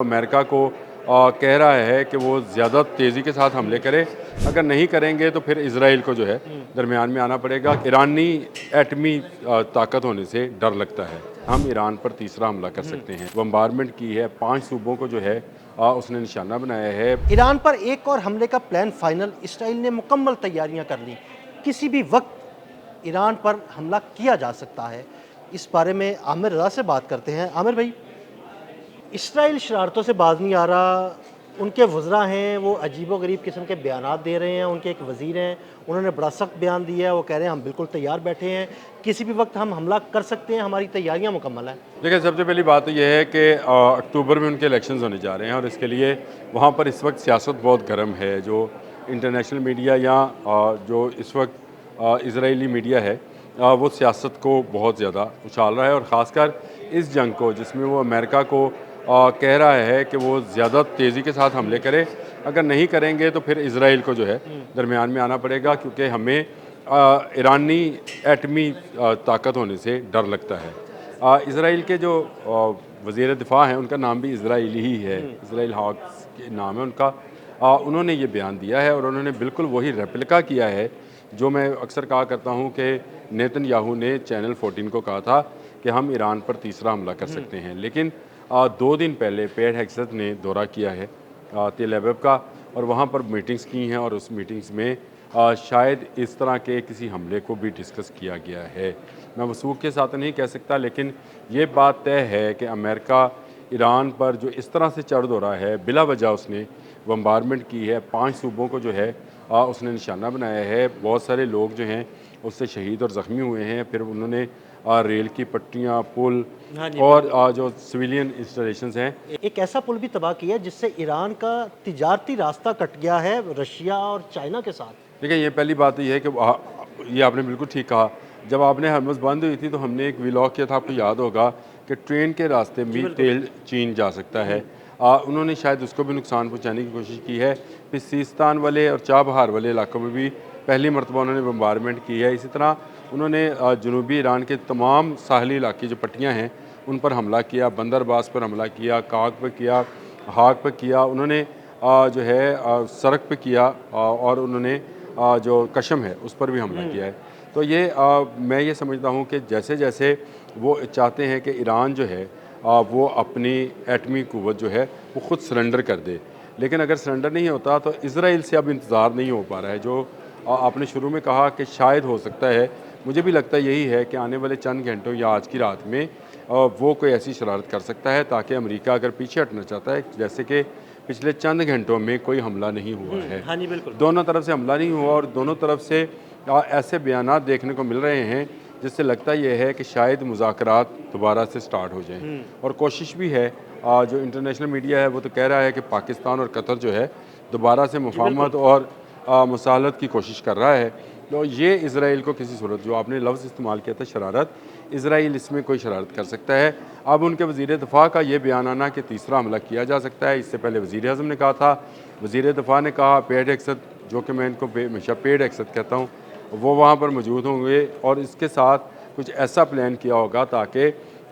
America को कह रहा है कि वो ज़्यादा तेज़ी के साथ हमले करे। अगर नहीं करेंगे तो फिर इज़राइल को जो है दरमियान में आना पड़ेगा। ईरानी एटमी ताकत होने से डर लगता है। हम ईरान पर तीसरा हमला कर सकते हैं। बम्बारमेंट की है, 5 सूबों को जो है उसने निशाना बनाया है। ईरान पर एक और हमले का प्लान फाइनल, इसराइल ने मुकम्मल तैयारियां कर ली। किसी भी वक्त ईरान पर हमला किया जा सकता है। इस बारे में आमिर रज़ा से बात करते हैं। आमिर भाई, इसराइल शरारतों से बाज नहीं आ रहा। उनके वज़रा हैं, वो अजीबो-गरीब किस्म के बयानात दे रहे हैं। उनके एक वज़ीर हैं, उन्होंने बड़ा सख्त बयान दिया है। वो कह रहे हैं हम बिल्कुल तैयार बैठे हैं, किसी भी वक्त हम हमला कर सकते हैं, हमारी तैयारियां मुकम्मल हैं। देखिए, सबसे पहली बात तो यह है कि अक्टूबर में उनके इलेक्शंस होने जा रहे हैं और इसके लिए वहाँ पर इस वक्त सियासत बहुत गर्म है। जो इंटरनेशनल मीडिया या जो इस वक्त इजरायली मीडिया है, वो सियासत को बहुत ज़्यादा उछाल रहा है और ख़ासकर इस जंग को, जिसमें वो अमेरिका को कह रहा है कि वो ज़्यादा तेज़ी के साथ हमले करे। अगर नहीं करेंगे तो फिर इज़राइल को जो है दरमियान में आना पड़ेगा, क्योंकि हमें ईरानी एटमी ताकत होने से डर लगता है। इज़राइल के जो वज़ीर दिफ़ा हैं, उनका नाम भी इज़राइली ही है, इज़राइल हॉक्स के नाम है उनका। उन्होंने ये बयान दिया है और उन्होंने बिल्कुल वही रेप्लिका किया है जो मैं अक्सर कहा करता हूँ कि नेतन्याहू ने चैनल 14 को कहा था कि हम ईरान पर तीसरा हमला कर सकते हैं। लेकिन 2 दिन पहले पेट हेग्सेथ ने दौरा किया है तेल अवीव का, और वहाँ पर मीटिंग्स की हैं और उस मीटिंग्स में शायद इस तरह के किसी हमले को भी डिस्कस किया गया है। मैं वसूख के साथ नहीं कह सकता, लेकिन ये बात तय है कि अमेरिका ईरान पर जो इस तरह से चढ़ दौड़ा है, बिला वजह उसने बम्बारमेंट की है, 5 सूबों को जो है उसने निशाना बनाया है। बहुत सारे लोग जो हैं उससे शहीद और ज़ख्मी हुए हैं। फिर उन्होंने रेल की पटरियाँ, पुल हाँ जी, और जो सिविलियन इंस्टॉलेशंस हैं। एक ऐसा पुल भी तबाह किया जिससे ईरान का तिजारती रास्ता कट गया है रशिया और चाइना के साथ। देखिए, ये पहली बात तो ये है कि ये आपने बिल्कुल ठीक कहा। जब आपने हरमुज़ बंद हुई थी तो हमने एक व्लॉग किया था, आपको याद होगा कि ट्रेन के रास्ते में तेल चीन जा सकता है। उन्होंने शायद उसको भी नुकसान पहुंचाने की कोशिश की है। फिर सीस्तान वाले और चाबहार वाले इलाकों में भी पहली मरतबा उन्होंने बम्बारमेंट की है। इसी तरह उन्होंने जनूबी ईरान के तमाम साहली इलाके जो पट्टियाँ हैं उन पर हमला किया, बंदरबास पर हमला किया, काग पर किया, हाक पर किया। उन्होंने जो है सड़क पे किया, और उन्होंने जो कशम है उस पर भी हमला किया है। तो ये मैं ये समझता हूँ कि जैसे जैसे वो चाहते हैं कि ईरान जो है वो अपनी एटमी क़ुव्वत जो है वो ख़ुद सरेंडर कर दे, लेकिन अगर सरेंडर नहीं होता तो इसराइल से अब इंतज़ार नहीं हो पा रहा है। जो आपने शुरू में कहा कि शायद हो सकता है, मुझे भी लगता यही है कि आने वाले चंद घंटों या आज की रात में वो कोई ऐसी शरारत कर सकता है ताकि अमेरिका अगर पीछे हटना चाहता है, जैसे कि पिछले चंद घंटों में कोई हमला नहीं हुआ है। हाँ जी, बिल्कुल। दोनों तरफ से हमला नहीं हुआ और दोनों तरफ से ऐसे बयानात देखने को मिल रहे हैं जिससे लगता यह है कि शायद मुज़ाकरात दोबारा से स्टार्ट हो जाएं। और कोशिश भी है, जो इंटरनेशनल मीडिया है वो तो कह रहा है कि पाकिस्तान और कतर जो है दोबारा से मुफाहमत और मुसालत की कोशिश कर रहा है। तो ये इज़राइल को किसी सूरत, जो आपने लफ्ज़ इस्तेमाल किया था शरारत, इज़राइल इसमें कोई शरारत कर सकता है। अब उनके वज़ीर दिफ़ा का ये बयान आना कि तीसरा हमला किया जा सकता है, इससे पहले वज़ीर आज़म ने कहा था, वज़ीर दिफ़ा ने कहा, पेट हेग्सेथ, जो कि मैं इनको हमेशा पेट हेग्सेथ कहता हूँ, वो वहाँ पर मौजूद होंगे और इसके साथ कुछ ऐसा प्लान किया होगा ताकि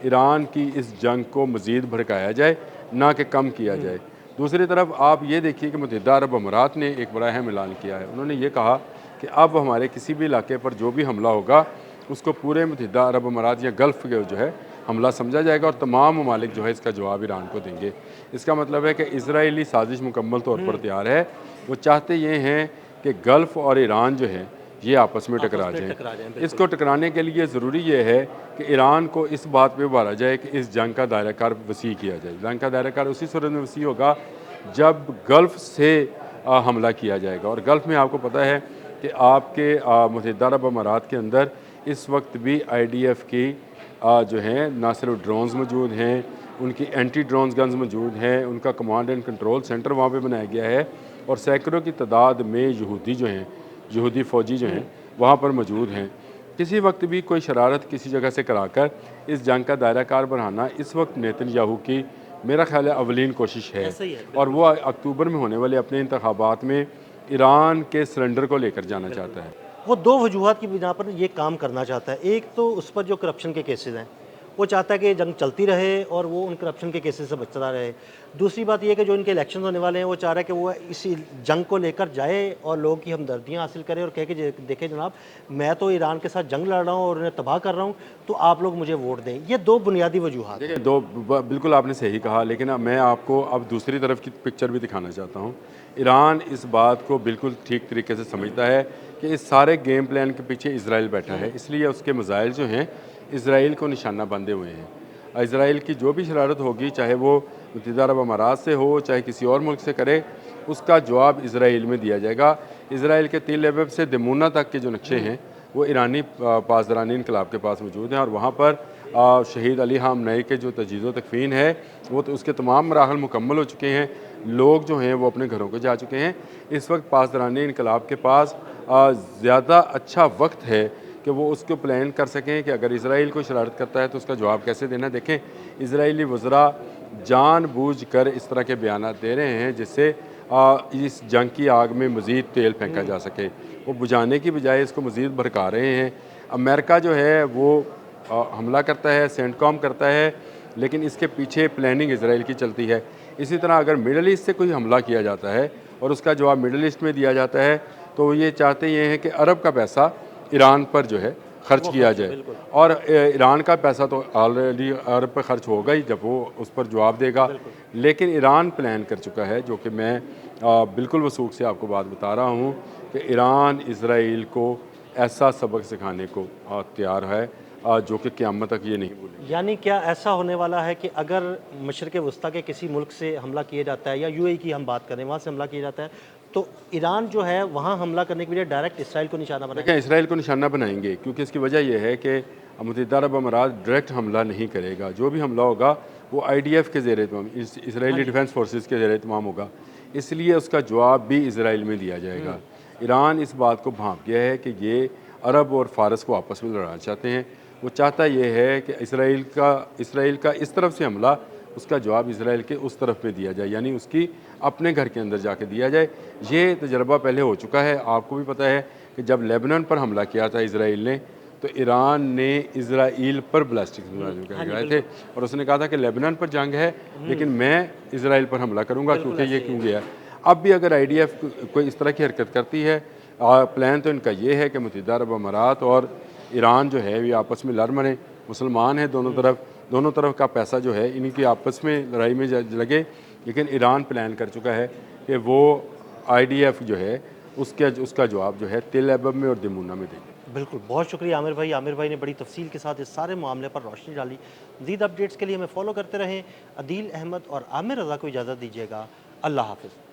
ईरान की इस जंग को मज़ीद भड़काया जाए, ना कि कम किया जाए। दूसरी तरफ आप ये देखिए कि मुत्तहिदा अरब अमारात ने एक बड़ा अहम ऐलान किया है। उन्होंने ये कहा कि अब हमारे किसी भी इलाके पर जो भी हमला होगा उसको पूरे मुत्तहिदा अरब अमारात या गल्फ़ के जो है हमला समझा जाएगा और तमाम ममालिक जो है इसका जवाब ईरान को देंगे। इसका मतलब है कि इज़राइली साजिश मुकम्मल तौर पर तैयार है। वो चाहते ये हैं कि गल्फ़ और ईरान जो है ये आपस में टकरा जाएँ। इसको टकराने के लिए ज़रूरी ये है कि ईरान को इस बात पे उभारा जाए कि इस जंग का दायरा कार वसी किया जाए। जंग का दायरा कार उसी सूरत में वसी होगा जब गल्फ़ से हमला किया जाएगा। और गल्फ़ में आपको पता है कि आपके मुत्तहिदा अरब अमारात के अंदर इस वक्त भी IDF की जो हैं ना सिर्फ ड्रोन्स मौजूद हैं, उनकी एंटी ड्रोन्स गन्स मौजूद हैं, उनका कमांड एंड कंट्रोल सेंटर वहाँ पे बनाया गया है और सैकड़ों की तादाद में यहूदी जो हैं, यहूदी फ़ौजी जो हैं वहाँ पर मौजूद हैं। किसी वक्त भी कोई शरारत किसी जगह से कराकर इस जंग का दायरा कार बढ़ाना इस वक्त नेतन्याहू की, मेरा ख्याल है, अवलीन कोशिश है। ऐसा ही है, और वो अक्टूबर में होने वाले अपने इंतखाबात में ईरान के सरेंडर को लेकर जाना चाहता है। वो दो वजूहात की बिना पर ये काम करना चाहता है। एक तो उस पर जो करप्शन के केसेस हैं वो चाहता है कि जंग चलती रहे और वो उन करप्शन के केसेस से बचता रहे। दूसरी बात ये है कि जो इनके इलेक्शन होने वाले हैं वो चाह रहा है कि वो इसी जंग को लेकर जाए और लोगों की हमदर्दियाँ हासिल करे और कहे कि देखें जनाब, मैं तो ईरान के साथ जंग लड़ रहा हूँ और उन्हें तबाह कर रहा हूँ, तो आप लोग मुझे वोट दें। ये दो बुनियादी वजूहात हैं। देखिए बिल्कुल आपने सही कहा, लेकिन अब मैं आपको अब दूसरी तरफ की पिक्चर भी दिखाना चाहता हूँ। ईरान इस बात को बिल्कुल ठीक तरीके से समझता है कि इस सारे गेम प्लान के पीछे इसराइल बैठा है, इसलिए उसके मिसाइल जो हैं इसराइल को निशाना बांधे हुए हैं। इसराइल की जो भी शरारत होगी, चाहे वो मुत्तहिदा अरब अमारात से हो चाहे किसी और मुल्क से करे, उसका जवाब इसराइल में दिया जाएगा। इसराइल के तिल अबब से दमूना तक के जो नक्शे हैं वो ईरानी पासदारानी इनकलाब के पास मौजूद हैं, और वहाँ पर शहीद अली खामनेई के जो तजहीज़ व तकफ़ीन है वो तो उसके तमाम मराहल मुकम्मल हो चुके हैं। लोग जो हैं वो अपने घरों को जा चुके हैं। इस वक्त पासदारानी इनकलाब के पास ज़्यादा अच्छा वक्त है कि वो उसको प्लान कर सकें कि अगर इसराइल कोई शरारत करता है तो उसका जवाब कैसे देना। देखें, इसराइली वज़रा जानबूझकर इस तरह के बयान दे रहे हैं जिससे इस जंग की आग में मज़ीद तेल फेंका जा सके। वो बुझाने की बजाय इसको मज़ीद भड़का रहे हैं। अमेरिका जो है वो हमला करता है, सेंटकॉम करता है, लेकिन इसके पीछे प्लानिंग इसराइल की चलती है। इसी तरह अगर मिडल ईस्ट से कोई हमला किया जाता है और उसका जवाब मिडल ईस्ट में दिया जाता है तो ये चाहते ये हैं कि अरब का पैसा ईरान पर जो है खर्च किया जाए, और ईरान का पैसा तो ऑलरेडी अरब पर खर्च होगा ही जब वो उस पर जवाब देगा। लेकिन ईरान प्लान कर चुका है, जो कि मैं बिल्कुल वसूख से आपको बात बता रहा हूँ कि ईरान इसराइल को ऐसा सबक सिखाने को तैयार है जो कि क़यामत तक ये नहीं भूलेंगे। यानी क्या ऐसा होने वाला है कि अगर मशरिक़ वस्ता के किसी मुल्क से हमला किया जाता है या यूएई की हम बात करें, वहाँ से हमला किया जाता है, तो ईरान जो है वहाँ हमला करने के लिए डायरेक्ट इसराइल को निशाना बनाएगा? देखिए, इसराइल को निशाना बनाएंगे क्योंकि इसकी वजह यह है कि मुत्तहिदा अरब अमारात डायरेक्ट हमला नहीं करेगा। जो भी हमला होगा वो IDF के ज़ेर तमाम, इसराइली डिफेंस फोर्सेस के ज़ेर तमाम होगा, इसलिए उसका जवाब भी इसराइल में दिया जाएगा। ईरान इस बात को भांप गया है कि ये अरब और फ़ारस को आपस में लड़ाना चाहते हैं। वो चाहता ये है कि इसराइल का इस तरफ से हमला, उसका जवाब इसराइल के उस तरफ पे दिया जाए, यानी उसकी अपने घर के अंदर जाके दिया जाए। ये तजर्बा पहले हो चुका है। आपको भी पता है कि जब लेबनान पर हमला किया था इसराइल ने, तो ईरान ने इसराइल पर बैलिस्टिक मिसाइल गिराए थे और उसने कहा था कि लेबनान पर जंग है लेकिन मैं इसराइल पर हमला करूँगा क्योंकि ये क्यों गया। अब भी अगर IDF कोई इस तरह की हरकत करती है, प्लान तो इनका ये है कि मुत्तहिदा अरब अमारात और ईरान जो है ये आपस में लड़ मरें। मुसलमान हैं दोनों तरफ का पैसा जो है इनकी आपस में लड़ाई में लगे, लेकिन ईरान प्लान कर चुका है कि वो IDF जो है उसका जवाब जो है तिल अबब में और दमूना में देंगे। बिल्कुल, बहुत शुक्रिया आमिर भाई। आमिर भाई ने बड़ी तफसील के साथ इस सारे मामले पर रोशनी डाली। मज़ीद अपडेट्स के लिए हमें फॉलो करते रहें। अदील अहमद और आमिर रज़ा को इजाज़त दीजिएगा। अल्लाह हाफ़िज़।